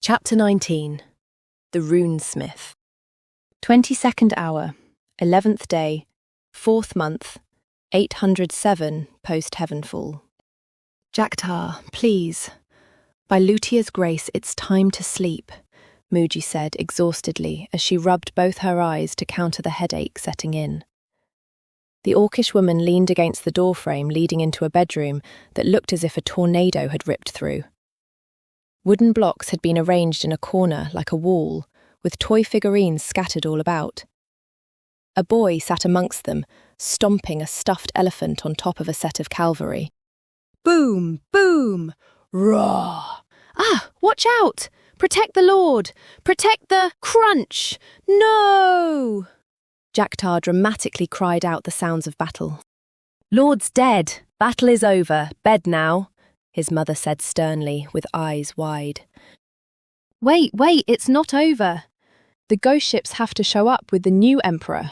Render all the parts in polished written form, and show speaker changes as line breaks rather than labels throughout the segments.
Chapter 19. The Runesmith. 22nd hour, 11th day, 4th month, 807 post-Heavenfall. Jaktar, please. By Lutia's grace, it's time to sleep, Muji said exhaustedly as she rubbed both her eyes to counter the headache setting in. The orcish woman leaned against the doorframe leading into a bedroom that looked as if a tornado had ripped through. Wooden blocks had been arranged in a corner like a wall, with toy figurines scattered all about. A boy sat amongst them, stomping a stuffed elephant on top of a set of cavalry. Boom, boom, roar! Ah, watch out! Protect the Lord! Protect the crunch! No! Jaktar dramatically cried out the sounds of battle. Lord's dead! Battle is over! Bed now! His mother said sternly, with eyes wide. Wait, it's not over. The ghost ships have to show up with the new emperor.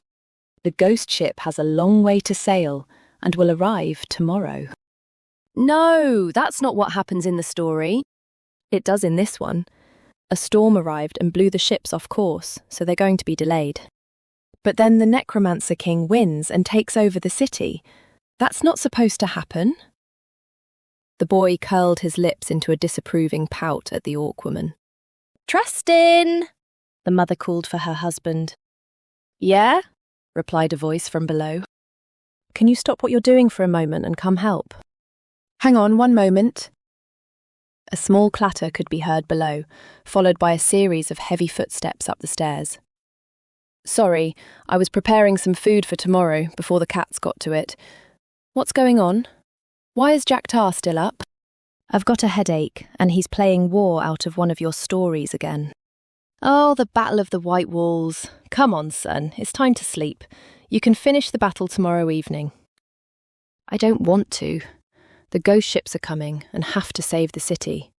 The ghost ship has a long way to sail and will arrive tomorrow. No, that's not what happens in the story. It does in this one. A storm arrived and blew the ships off course, so they're going to be delayed. But then the Necromancer King wins and takes over the city. That's not supposed to happen. The boy curled his lips into a disapproving pout at the orc woman. Trustin! The mother called for her husband. Yeah? Replied a voice from below. Can you stop what you're doing for a moment and come help? Hang on, one moment. A small clatter could be heard below, followed by a series of heavy footsteps up the stairs. Sorry, I was preparing some food for tomorrow before the cats got to it. What's going on? Why is Jaktar still up? I've got a headache, and he's playing war out of one of your stories again. Oh, the Battle of the White Walls. Come on, son, it's time to sleep. You can finish the battle tomorrow evening. I don't want to. The ghost ships are coming and have to save the city.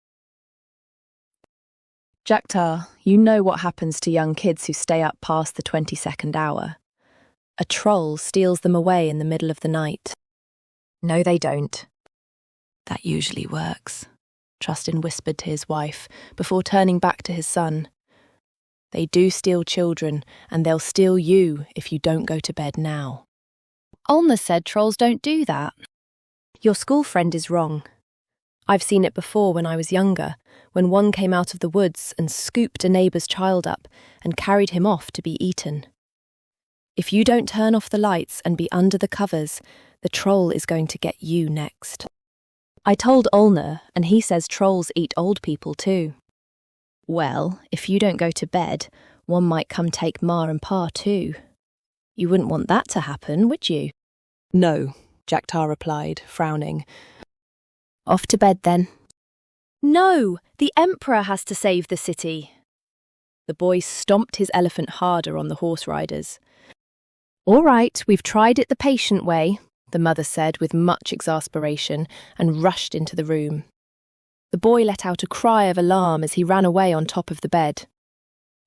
Jaktar, you know what happens to young kids who stay up past the 22nd hour. A troll steals them away in the middle of the night. No, they don't. That usually works, Trustin whispered to his wife before turning back to his son. They do steal children, and they'll steal you if you don't go to bed now. Olna said trolls don't do that. Your school friend is wrong. I've seen it before when I was younger, when one came out of the woods and scooped a neighbour's child up and carried him off to be eaten. If you don't turn off the lights and be under the covers, the troll is going to get you next. I told Olna, and he says trolls eat old people too. Well, if you don't go to bed, one might come take Ma and Pa too. You wouldn't want that to happen, would you? No, Jaktar replied, frowning. Off to bed then. No, the Emperor has to save the city. The boy stomped his elephant harder on the horse riders. All right, we've tried it the patient way, the mother said with much exasperation and rushed into the room. The boy let out a cry of alarm as he ran away on top of the bed.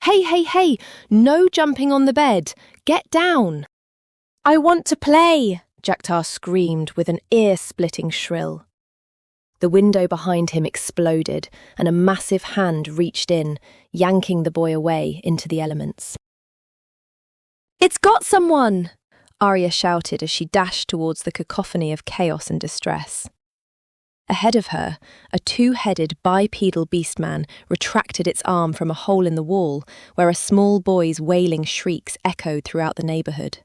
Hey, no jumping on the bed. Get down. I want to play, Jaktar screamed with an ear-splitting shrill. The window behind him exploded and a massive hand reached in, yanking the boy away into the elements. It's got someone! Ariya shouted as she dashed towards the cacophony of chaos and distress. Ahead of her, a two-headed bipedal beastman retracted its arm from a hole in the wall where a small boy's wailing shrieks echoed throughout the neighbourhood.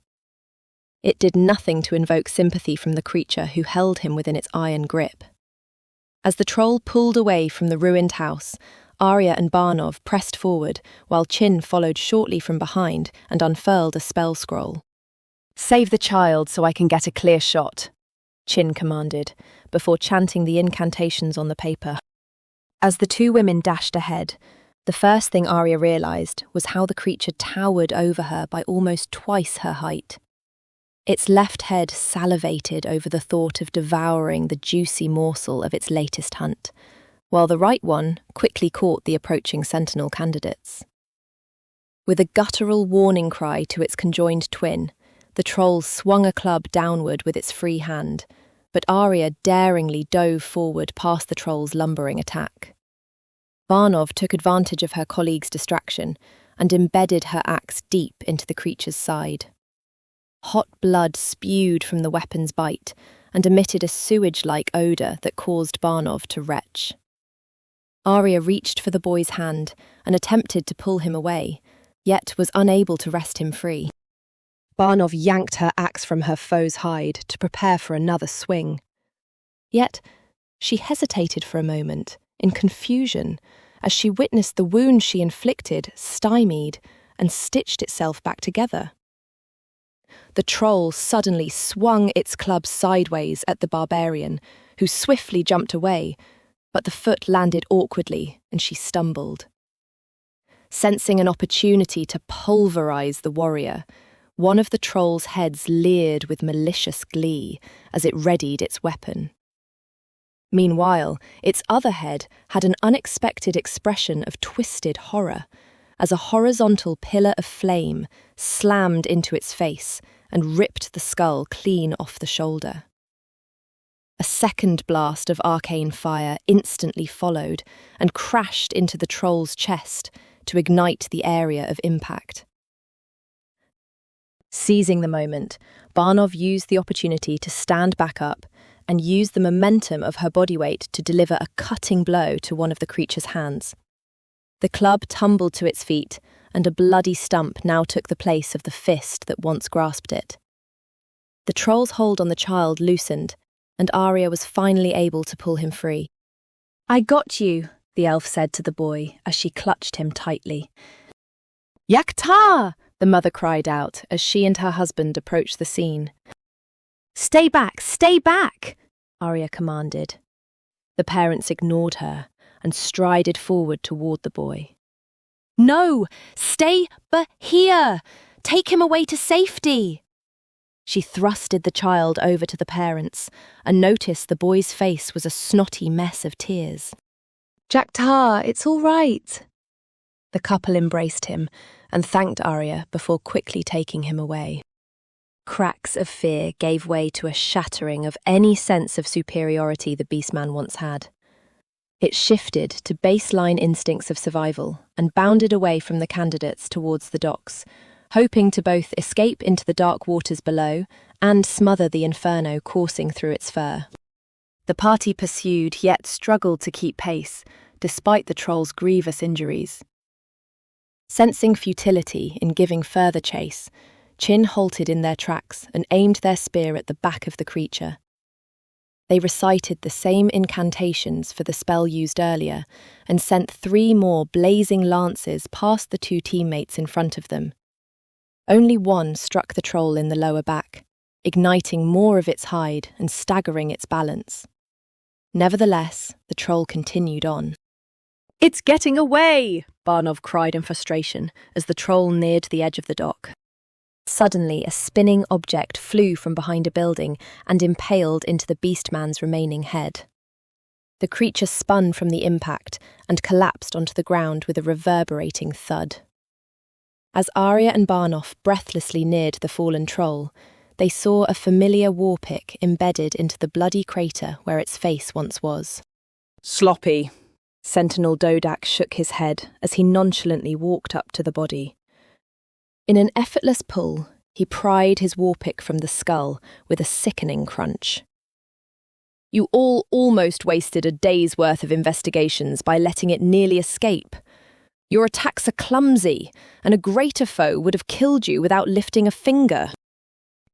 It did nothing to invoke sympathy from the creature who held him within its iron grip. As the troll pulled away from the ruined house, Ariya and Barnov pressed forward while Chin followed shortly from behind and unfurled a spell scroll. Save the child so I can get a clear shot, Chin commanded, before chanting the incantations on the paper. As the two women dashed ahead, the first thing Ariya realised was how the creature towered over her by almost twice her height. Its left head salivated over the thought of devouring the juicy morsel of its latest hunt, while the right one quickly caught the approaching Sentinel candidates. With a guttural warning cry to its conjoined twin, the troll swung a club downward with its free hand, but Ariya daringly dove forward past the troll's lumbering attack. Barnov took advantage of her colleague's distraction and embedded her axe deep into the creature's side. Hot blood spewed from the weapon's bite and emitted a sewage-like odour that caused Barnov to retch. Ariya reached for the boy's hand and attempted to pull him away, yet was unable to wrest him free. Barnov yanked her axe from her foe's hide to prepare for another swing. Yet she hesitated for a moment, in confusion, as she witnessed the wound she inflicted stymied and stitched itself back together. The troll suddenly swung its club sideways at the barbarian, who swiftly jumped away, but the foot landed awkwardly and she stumbled. Sensing an opportunity to pulverize the warrior, one of the troll's heads leered with malicious glee as it readied its weapon. Meanwhile, its other head had an unexpected expression of twisted horror, as a horizontal pillar of flame slammed into its face and ripped the skull clean off the shoulder. A second blast of arcane fire instantly followed and crashed into the troll's chest to ignite the area of impact. Seizing the moment, Barnov used the opportunity to stand back up and use the momentum of her body weight to deliver a cutting blow to one of the creature's hands. The club tumbled to its feet, and a bloody stump now took the place of the fist that once grasped it. The troll's hold on the child loosened, and Ariya was finally able to pull him free. "I got you," the elf said to the boy as she clutched him tightly. "Yakta!" the mother cried out as she and her husband approached the scene. "Stay back, stay back!" Ariya commanded. The parents ignored her and strided forward toward the boy. "No, stay here! Take him away to safety!" She thrusted the child over to the parents and noticed the boy's face was a snotty mess of tears. "Jaktar, it's all right." The couple embraced him and thanked Ariya before quickly taking him away. Cracks of fear gave way to a shattering of any sense of superiority the beastman once had. It shifted to baseline instincts of survival and bounded away from the candidates towards the docks, hoping to both escape into the dark waters below and smother the inferno coursing through its fur. The party pursued yet struggled to keep pace, despite the troll's grievous injuries. Sensing futility in giving further chase, Chin halted in their tracks and aimed their spear at the back of the creature. They recited the same incantations for the spell used earlier and sent 3 more blazing lances past the 2 teammates in front of them. Only one struck the troll in the lower back, igniting more of its hide and staggering its balance. Nevertheless, the troll continued on. "It's getting away!" Barnov cried in frustration as the troll neared the edge of the dock. Suddenly, a spinning object flew from behind a building and impaled into the beastman's remaining head. The creature spun from the impact and collapsed onto the ground with a reverberating thud. As Ariya and Barnov breathlessly neared the fallen troll, they saw a familiar war pick embedded into the bloody crater where its face once was. "Sloppy." Sentinel Dodak shook his head as he nonchalantly walked up to the body. In an effortless pull, he pried his warpick from the skull with a sickening crunch. "You all almost wasted a day's worth of investigations by letting it nearly escape. Your attacks are clumsy, and a greater foe would have killed you without lifting a finger."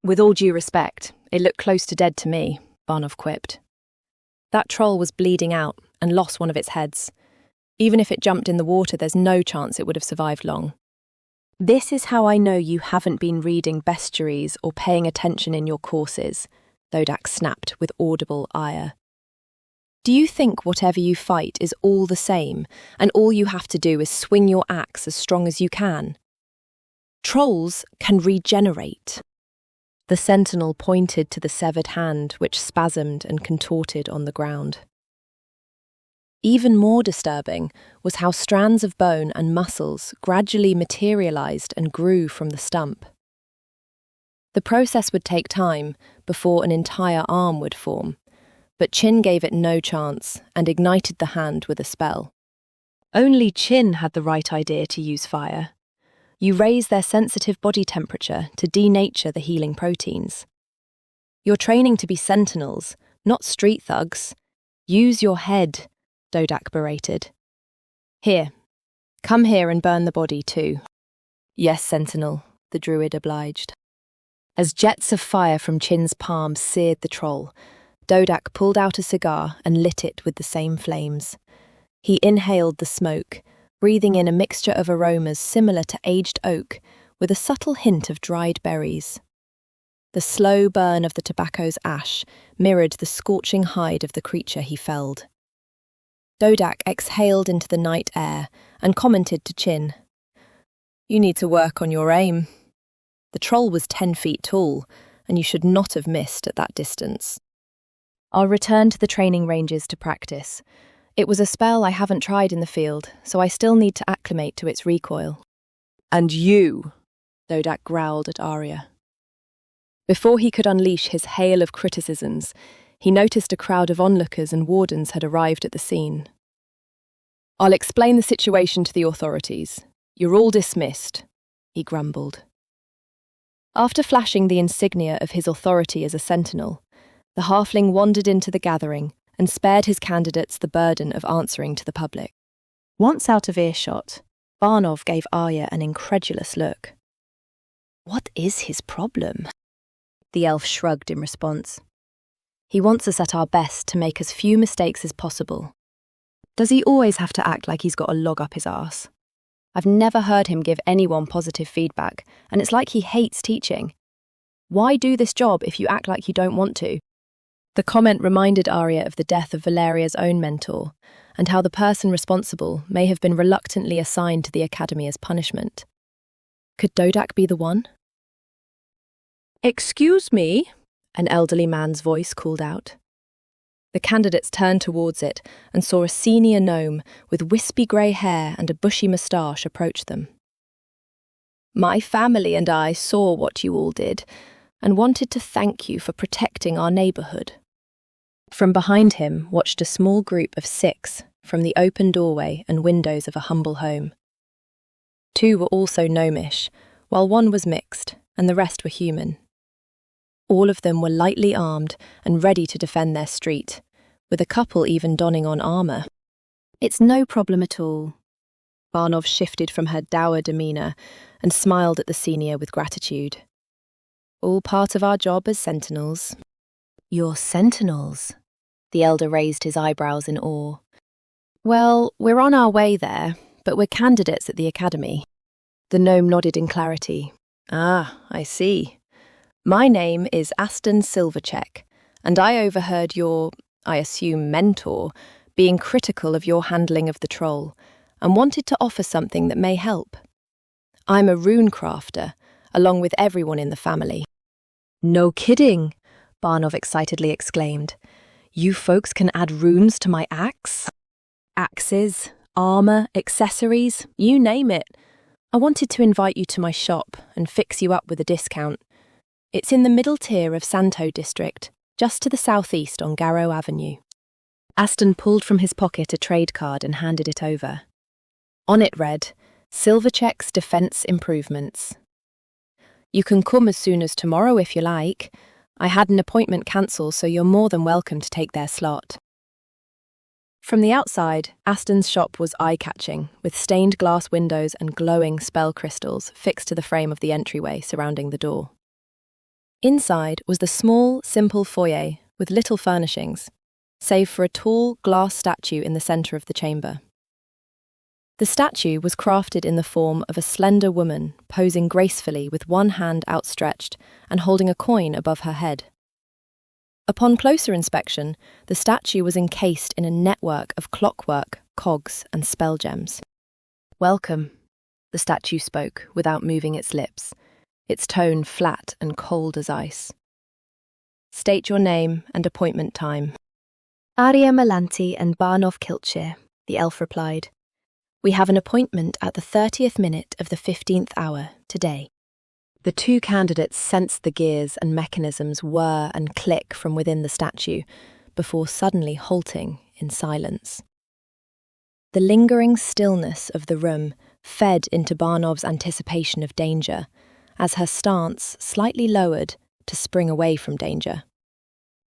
"With all due respect, it looked close to dead to me," Barnov quipped. "That troll was bleeding out and lost one of its heads. Even if it jumped in the water, there's no chance it would have survived long." "This is how I know you haven't been reading bestiaries or paying attention in your courses," Dodak snapped with audible ire. "Do you think whatever you fight is all the same, and all you have to do is swing your axe as strong as you can? Trolls can regenerate." The sentinel pointed to the severed hand, which spasmed and contorted on the ground. Even more disturbing was how strands of bone and muscles gradually materialized and grew from the stump. The process would take time before an entire arm would form, but Chin gave it no chance and ignited the hand with a spell. Only Chin had the right idea to use fire. You raise their sensitive body temperature to denature the healing proteins. You're training to be sentinels, not street thugs. Use your head, Dodak berated. Here, come here and burn the body too. Yes, Sentinel, the druid obliged. As jets of fire from Chin's palm seared the troll, Dodak pulled out a cigar and lit it with the same flames. He inhaled the smoke, breathing in a mixture of aromas similar to aged oak, with a subtle hint of dried berries. The slow burn of the tobacco's ash mirrored the scorching hide of the creature he felled. Dodak exhaled into the night air and commented to Chin. You need to work on your aim. The troll was 10 feet tall, and you should not have missed at that distance. I'll return to the training ranges to practice. It was a spell I haven't tried in the field, so I still need to acclimate to its recoil. And you, Dodak growled at Ariya. Before he could unleash his hail of criticisms, he noticed a crowd of onlookers and wardens had arrived at the scene. I'll explain the situation to the authorities. You're all dismissed, he grumbled. After flashing the insignia of his authority as a sentinel, the halfling wandered into the gathering and spared his candidates the burden of answering to the public. Once out of earshot, Barnov gave Ariya an incredulous look. What is his problem? The elf shrugged in response. He wants us at our best to make as few mistakes as possible. Does he always have to act like he's got a log up his arse? I've never heard him give anyone positive feedback, and it's like he hates teaching. Why do this job if you act like you don't want to? The comment reminded Ariya of the death of Valeria's own mentor, and how the person responsible may have been reluctantly assigned to the Academy as punishment. Could Dodak be the one? Excuse me, an elderly man's voice called out. The candidates turned towards it and saw a senior gnome with wispy grey hair and a bushy moustache approach them. My family and I saw what you all did and wanted to thank you for protecting our neighbourhood. From behind him watched a small group of 6 from the open doorway and windows of a humble home. 2 were also gnomish, while 1 was mixed and the rest were human. All of them were lightly armed and ready to defend their street, with a couple even donning on armour. It's no problem at all. Barnov shifted from her dour demeanour and smiled at the senior with gratitude. All part of our job as sentinels. You're sentinels? The elder raised his eyebrows in awe. Well, we're on our way there, but we're candidates at the academy. The gnome nodded in clarity. Ah, I see. My name is Aston Silvercheck, and I overheard your, I assume, mentor, being critical of your handling of the troll, and wanted to offer something that may help. I'm a rune crafter, along with everyone in the family. No kidding, Barnov excitedly exclaimed. You folks can add runes to my axe? Axes, armour, accessories, you name it. I wanted to invite you to my shop and fix you up with a discount. It's in the middle tier of Santo district, just to the southeast on Garrow Avenue. Aston pulled from his pocket a trade card and handed it over. On it read, Silvercheck's Defence Improvements. You can come as soon as tomorrow if you like. I had an appointment cancelled, so you're more than welcome to take their slot. From the outside, Aston's shop was eye-catching, with stained glass windows and glowing spell crystals fixed to the frame of the entryway surrounding the door. Inside was the small, simple foyer with little furnishings, save for a tall glass statue in the centre of the chamber. The statue was crafted in the form of a slender woman posing gracefully with one hand outstretched and holding a coin above her head. Upon closer inspection, the statue was encased in a network of clockwork, cogs, and spell gems. Welcome, the statue spoke without moving its lips, its tone flat and cold as ice. State your name and appointment time. Ariya Malanti and Barnov Kiltshire, the elf replied. We have an appointment at the 30th minute of the 15th hour today. The 2 candidates sensed the gears and mechanisms whir and click from within the statue, before suddenly halting in silence. The lingering stillness of the room fed into Barnov's anticipation of danger, as her stance slightly lowered to spring away from danger.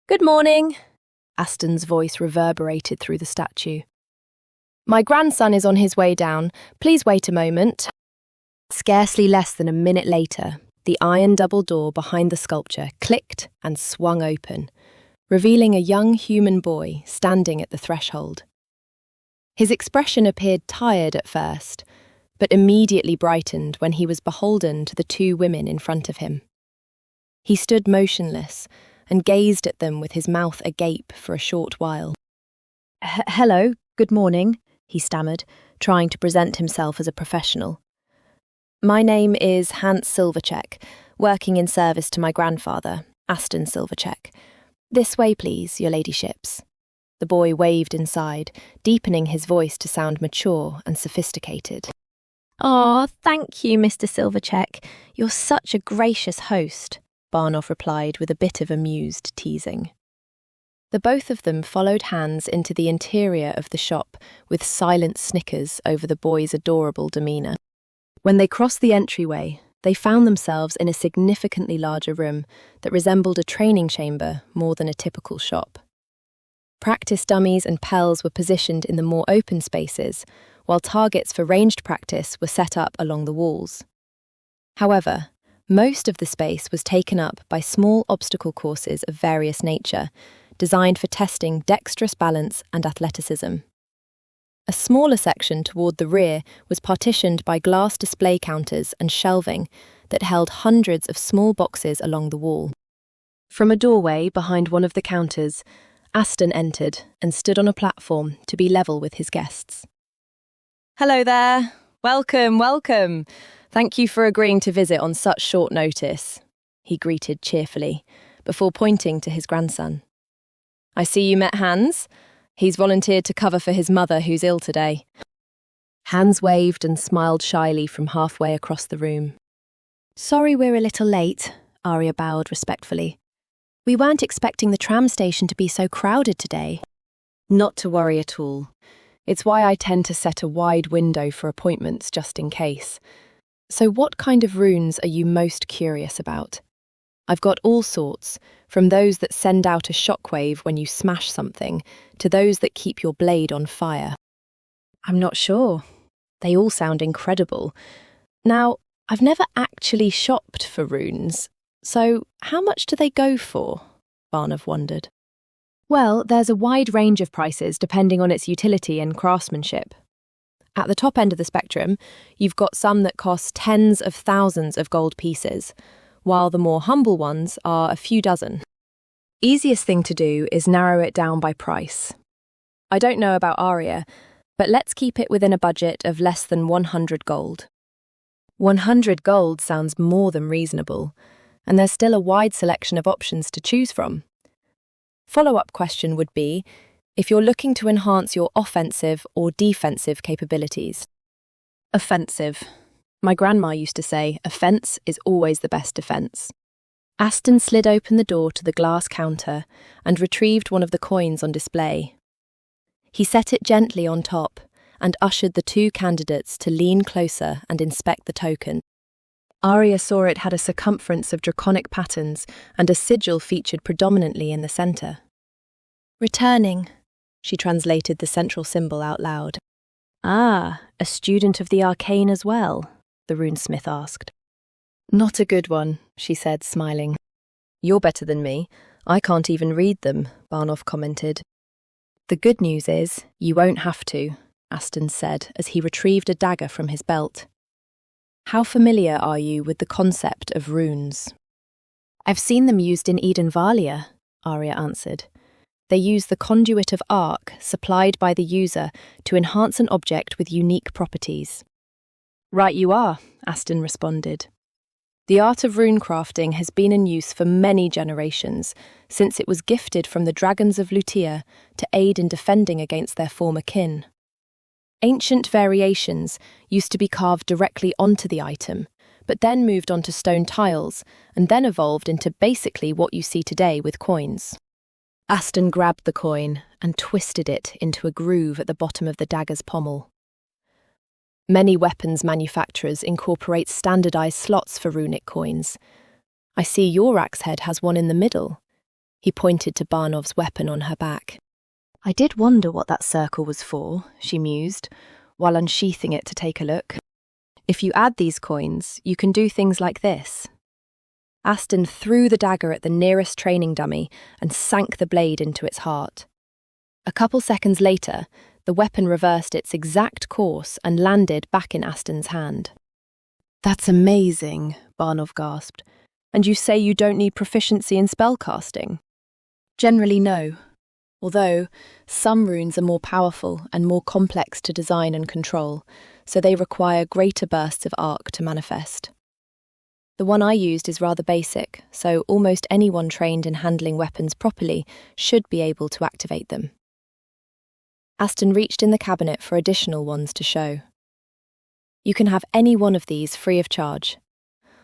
"Good morning," Aston's voice reverberated through the statue. "My grandson is on his way down. Please wait a moment." Scarcely less than a minute later, the iron double door behind the sculpture clicked and swung open, revealing a young human boy standing at the threshold. His expression appeared tired at first, but immediately brightened when he was beholden to the two women in front of him. He stood motionless and gazed at them with his mouth agape for a short while. "Hello, good morning," he stammered, trying to present himself as a professional. "My name is Hans Silvercheck, working in service to my grandfather, Aston Silvercheck. This way, please, your ladyships." The boy waved inside, deepening his voice to sound mature and sophisticated. "Oh, thank you, Mr. Silvercheck. You're such a gracious host," Barnov replied with a bit of amused teasing. The both of them followed Hans into the interior of the shop with silent snickers over the boy's adorable demeanour. When they crossed the entryway, they found themselves in a significantly larger room that resembled a training chamber more than a typical shop. Practice dummies and pels were positioned in the more open spaces, while targets for ranged practice were set up along the walls. However, most of the space was taken up by small obstacle courses of various nature, designed for testing dexterous balance and athleticism. A smaller section toward the rear was partitioned by glass display counters and shelving that held hundreds of small boxes along the wall. From a doorway behind one of the counters, Aston entered and stood on a platform to be level with his guests. "Hello there. Welcome. Thank you for agreeing to visit on such short notice," he greeted cheerfully, before pointing to his grandson. "I see you met Hans. He's volunteered to cover for his mother who's ill today." Hans waved and smiled shyly from halfway across the room. "Sorry we're a little late," Ariya bowed respectfully. "We weren't expecting the tram station to be so crowded today." "Not to worry at all. It's why I tend to set a wide window for appointments just in case. So what kind of runes are you most curious about? I've got all sorts, from those that send out a shockwave when you smash something, to those that keep your blade on fire." "I'm not sure. They all sound incredible. Now, I've never actually shopped for runes, so how much do they go for?" Barnov wondered. "Well, there's a wide range of prices depending on its utility and craftsmanship. At the top end of the spectrum, you've got some that cost tens of thousands of gold pieces, while the more humble ones are a few dozen. Easiest thing to do is narrow it down by price. I don't know about Ariya, but let's keep it within a budget of less than 100 gold. 100 gold sounds more than reasonable, and there's still a wide selection of options to choose from. Follow-up question would be, if you're looking to enhance your offensive or defensive capabilities. Offensive. My grandma used to say, offence is always the best defence. Aston slid open the door to the glass counter and retrieved one of the coins on display. He set it gently on top and ushered the two candidates to lean closer and inspect the token. Ariya saw it had a circumference of draconic patterns and a sigil featured predominantly in the centre. "Returning," she translated the central symbol out loud. "Ah, a student of the arcane as well?" the runesmith asked. "Not a good one," she said, smiling. "You're better than me. I can't even read them," Barnov commented. "The good news is, you won't have to," Aston said as he retrieved a dagger from his belt. "How familiar are you with the concept of runes?" "I've seen them used in Edenvalia," Ariya answered. "They use the conduit of arc supplied by the user to enhance an object with unique properties." "Right you are," Aston responded. "The art of rune crafting has been in use for many generations, since it was gifted from the dragons of Lutia to aid in defending against their former kin. Ancient variations used to be carved directly onto the item, but then moved onto stone tiles, and then evolved into basically what you see today with coins." Aston grabbed the coin and twisted it into a groove at the bottom of the dagger's pommel. Many weapons manufacturers incorporate standardized slots for runic coins. I see your axe head has one in the middle. He pointed to Barnov's weapon on her back. I did wonder what that circle was for, she mused, while unsheathing it to take a look. If you add these coins, you can do things like this. Aston threw the dagger at the nearest training dummy and sank the blade into its heart. A couple seconds later, the weapon reversed its exact course and landed back in Aston's hand. That's amazing, Barnov gasped. And you say you don't need proficiency in spellcasting? Generally, no. Although, some runes are more powerful and more complex to design and control, so they require greater bursts of arc to manifest. The one I used is rather basic, so almost anyone trained in handling weapons properly should be able to activate them. Aston reached in the cabinet for additional ones to show. You can have any one of these free of charge.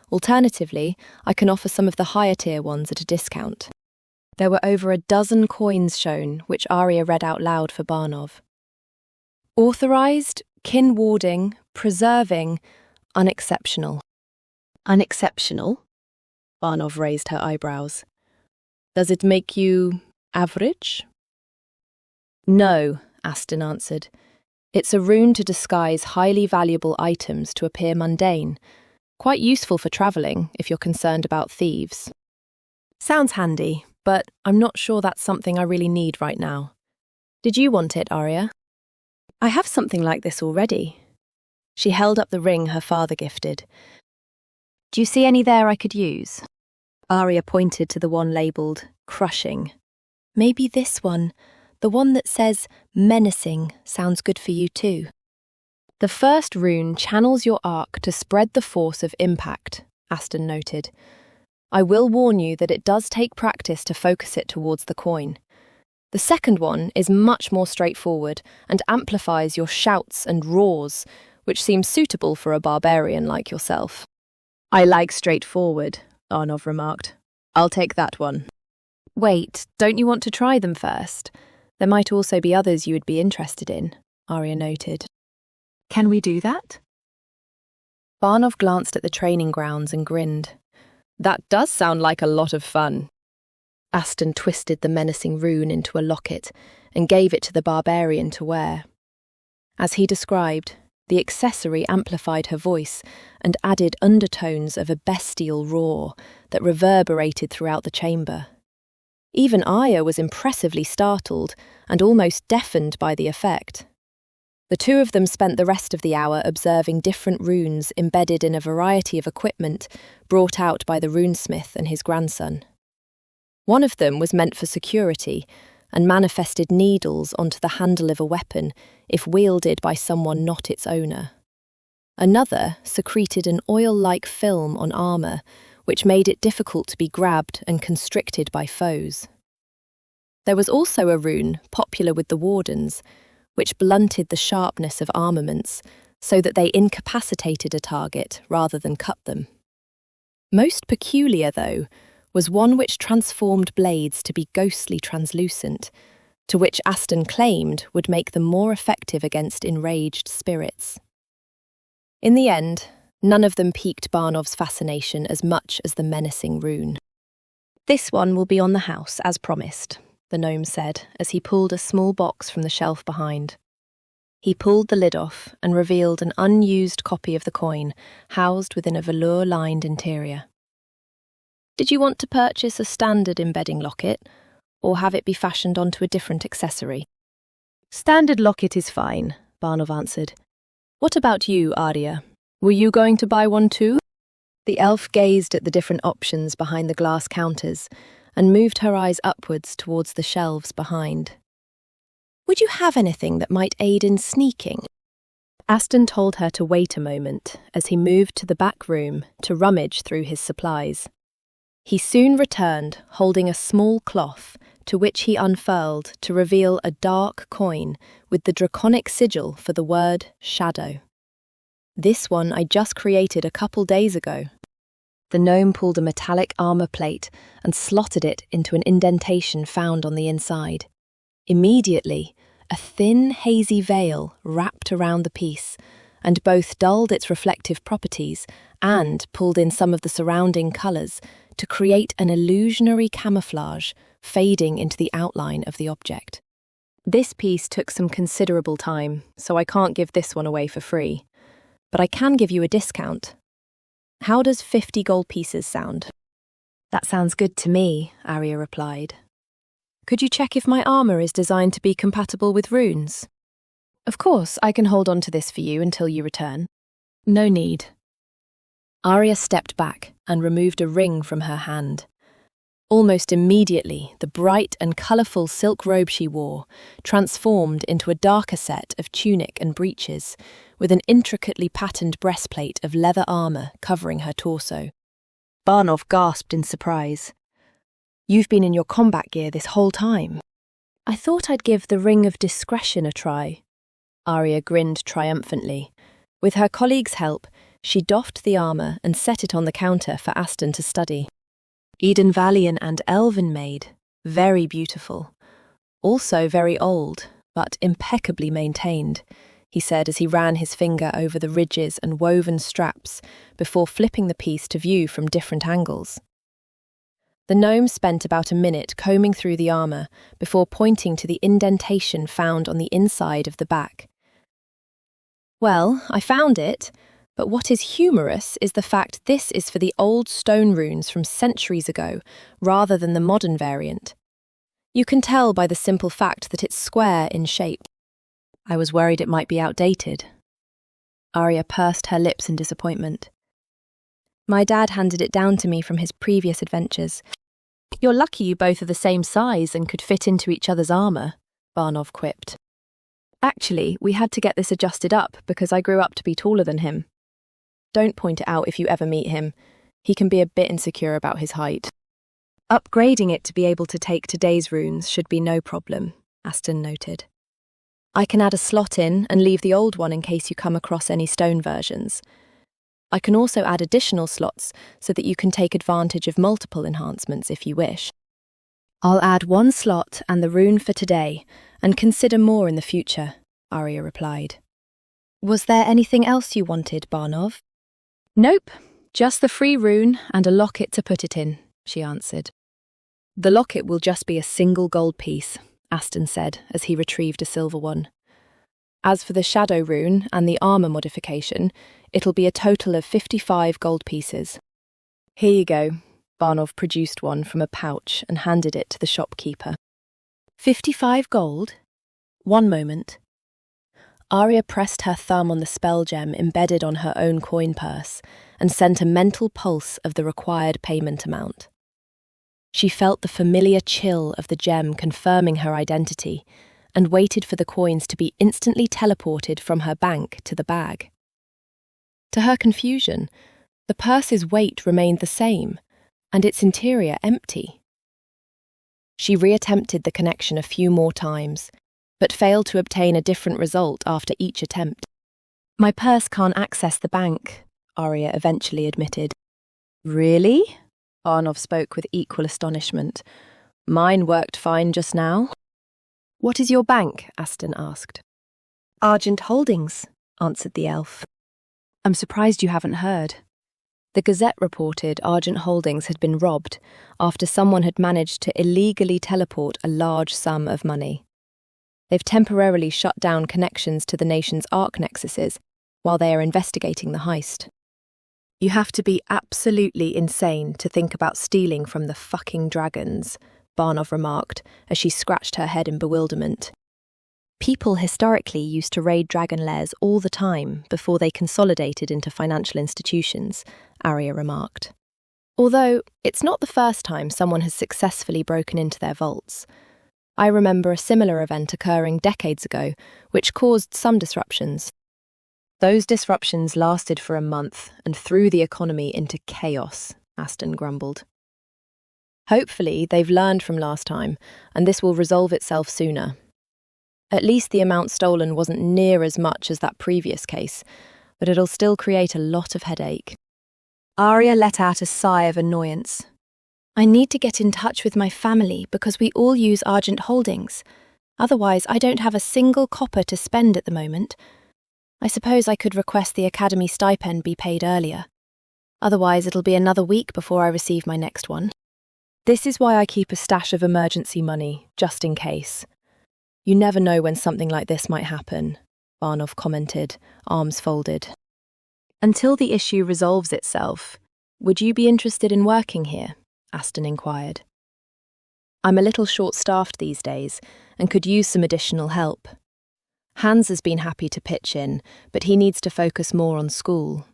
Alternatively, I can offer some of the higher tier ones at a discount. There were over a dozen coins shown, which Ariya read out loud for Barnov. Authorized, kin warding, preserving, unexceptional. Unexceptional? Barnov raised her eyebrows. Does it make you average? No, Aston answered. It's a rune to disguise highly valuable items to appear mundane. Quite useful for travelling, if you're concerned about thieves. Sounds handy, but I'm not sure that's something I really need right now. Did you want it, Ariya? I have something like this already. She held up the ring her father gifted. Do you see any there I could use? Ariya pointed to the one labelled crushing. Maybe this one, the one that says menacing, sounds good for you too. The first rune channels your arc to spread the force of impact, Aston noted. I will warn you that it does take practice to focus it towards the coin. The second one is much more straightforward and amplifies your shouts and roars, which seems suitable for a barbarian like yourself. I like straightforward, Barnov remarked. I'll take that one. Wait, don't you want to try them first? There might also be others you would be interested in, Ariya noted. Can we do that? Barnov glanced at the training grounds and grinned. That does sound like a lot of fun. Aston twisted the menacing rune into a locket and gave it to the barbarian to wear. As he described, the accessory amplified her voice and added undertones of a bestial roar that reverberated throughout the chamber. Even Ariya was impressively startled and almost deafened by the effect. The two of them spent the rest of the hour observing different runes embedded in a variety of equipment brought out by the runesmith and his grandson. One of them was meant for security and manifested needles onto the handle of a weapon if wielded by someone not its owner. Another secreted an oil-like film on armour, which made it difficult to be grabbed and constricted by foes. There was also a rune, popular with the wardens, which blunted the sharpness of armaments so that they incapacitated a target rather than cut them. Most peculiar, though, was one which transformed blades to be ghostly translucent, to which Aston claimed would make them more effective against enraged spirits. In the end, none of them piqued Barnov's fascination as much as the menacing rune. This one will be on the house, as promised, the gnome said as he pulled a small box from the shelf behind. He pulled the lid off and revealed an unused copy of the coin, housed within a velour-lined interior. Did you want to purchase a standard embedding locket, or have it be fashioned onto a different accessory? Standard locket is fine, Barnov answered. What about you, Ariya? Were you going to buy one too? The elf gazed at the different options behind the glass counters and moved her eyes upwards towards the shelves behind. Would you have anything that might aid in sneaking? Aston told her to wait a moment as he moved to the back room to rummage through his supplies. He soon returned, holding a small cloth, to which he unfurled to reveal a dark coin with the draconic sigil for the word shadow. This one I just created a couple days ago. The gnome pulled a metallic armour plate and slotted it into an indentation found on the inside. Immediately, a thin, hazy veil wrapped around the piece, and both dulled its reflective properties and pulled in some of the surrounding colours to create an illusionary camouflage, fading into the outline of the object. This piece took some considerable time, so I can't give this one away for free. But I can give you a discount. How does 50 gold pieces sound? That sounds good to me, Ariya replied. Could you check if my armour is designed to be compatible with runes? Of course, I can hold on to this for you until you return. No need. Ariya stepped back and removed a ring from her hand. Almost immediately, the bright and colourful silk robe she wore transformed into a darker set of tunic and breeches, with an intricately patterned breastplate of leather armour covering her torso. Barnov gasped in surprise. You've been in your combat gear this whole time. I thought I'd give the Ring of Discretion a try. Ariya grinned triumphantly. With her colleague's help, she doffed the armour and set it on the counter for Aston to study. Eden Valian and Elven made, very beautiful. Also very old, but impeccably maintained, he said as he ran his finger over the ridges and woven straps before flipping the piece to view from different angles. The gnome spent about a minute combing through the armour before pointing to the indentation found on the inside of the back. Well, I found it, but what is humorous is the fact this is for the old stone runes from centuries ago, rather than the modern variant. You can tell by the simple fact that it's square in shape. I was worried it might be outdated. Ariya pursed her lips in disappointment. My dad handed it down to me from his previous adventures. You're lucky you both are the same size and could fit into each other's armour, Barnov quipped. Actually, we had to get this adjusted up because I grew up to be taller than him. Don't point it out if you ever meet him. He can be a bit insecure about his height. Upgrading it to be able to take today's runes should be no problem, Aston noted. I can add a slot in and leave the old one in case you come across any stone versions. I can also add additional slots so that you can take advantage of multiple enhancements if you wish. I'll add one slot and the rune for today, and consider more in the future, Ariya replied. Was there anything else you wanted, Barnov? Nope, just the free rune and a locket to put it in, she answered. The locket will just be a single gold piece, Aston said as he retrieved a silver one. As for the shadow rune and the armour modification, it'll be a total of 55 gold pieces. Here you go. Barnov produced one from a pouch and handed it to the shopkeeper. 55 gold? One moment. Ariya pressed her thumb on the spell gem embedded on her own coin purse and sent a mental pulse of the required payment amount. She felt the familiar chill of the gem confirming her identity and waited for the coins to be instantly teleported from her bank to the bag. To her confusion, the purse's weight remained the same and its interior empty. She reattempted the connection a few more times, but failed to obtain a different result after each attempt. My purse can't access the bank, Ariya eventually admitted. Really? Barnov spoke with equal astonishment. Mine worked fine just now. What is your bank? Aston asked. Argent Holdings, answered the elf. I'm surprised you haven't heard. The Gazette reported Argent Holdings had been robbed after someone had managed to illegally teleport a large sum of money. They've temporarily shut down connections to the nation's Arc nexuses while they are investigating the heist. You have to be absolutely insane to think about stealing from the fucking dragons, Barnov remarked as she scratched her head in bewilderment. People historically used to raid dragon lairs all the time before they consolidated into financial institutions, Ariya remarked. Although it's not the first time someone has successfully broken into their vaults. I remember a similar event occurring decades ago, which caused some disruptions. Those disruptions lasted for a month and threw the economy into chaos, Aston grumbled. Hopefully, they've learned from last time, and this will resolve itself sooner. At least the amount stolen wasn't near as much as that previous case, but it'll still create a lot of headache. Ariya let out a sigh of annoyance. I need to get in touch with my family because we all use Argent Holdings. Otherwise, I don't have a single copper to spend at the moment. I suppose I could request the academy stipend be paid earlier. Otherwise, it'll be another week before I receive my next one. This is why I keep a stash of emergency money, just in case. You never know when something like this might happen, Barnov commented, arms folded. Until the issue resolves itself, would you be interested in working here? Aston inquired. I'm a little short-staffed these days and could use some additional help. Hans has been happy to pitch in, but he needs to focus more on school.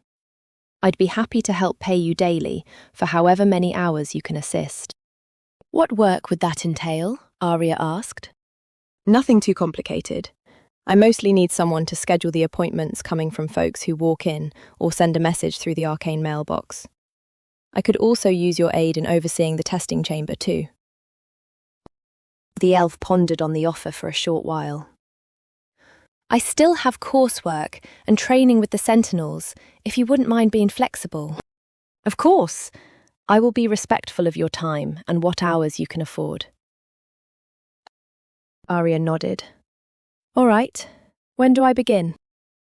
I'd be happy to help pay you daily for however many hours you can assist. What work would that entail? Ariya asked. Nothing too complicated. I mostly need someone to schedule the appointments coming from folks who walk in or send a message through the arcane mailbox. I could also use your aid in overseeing the testing chamber too. The elf pondered on the offer for a short while. I still have coursework and training with the Sentinels, if you wouldn't mind being flexible. Of course. I will be respectful of your time and what hours you can afford. Ariya nodded. All right. When do I begin?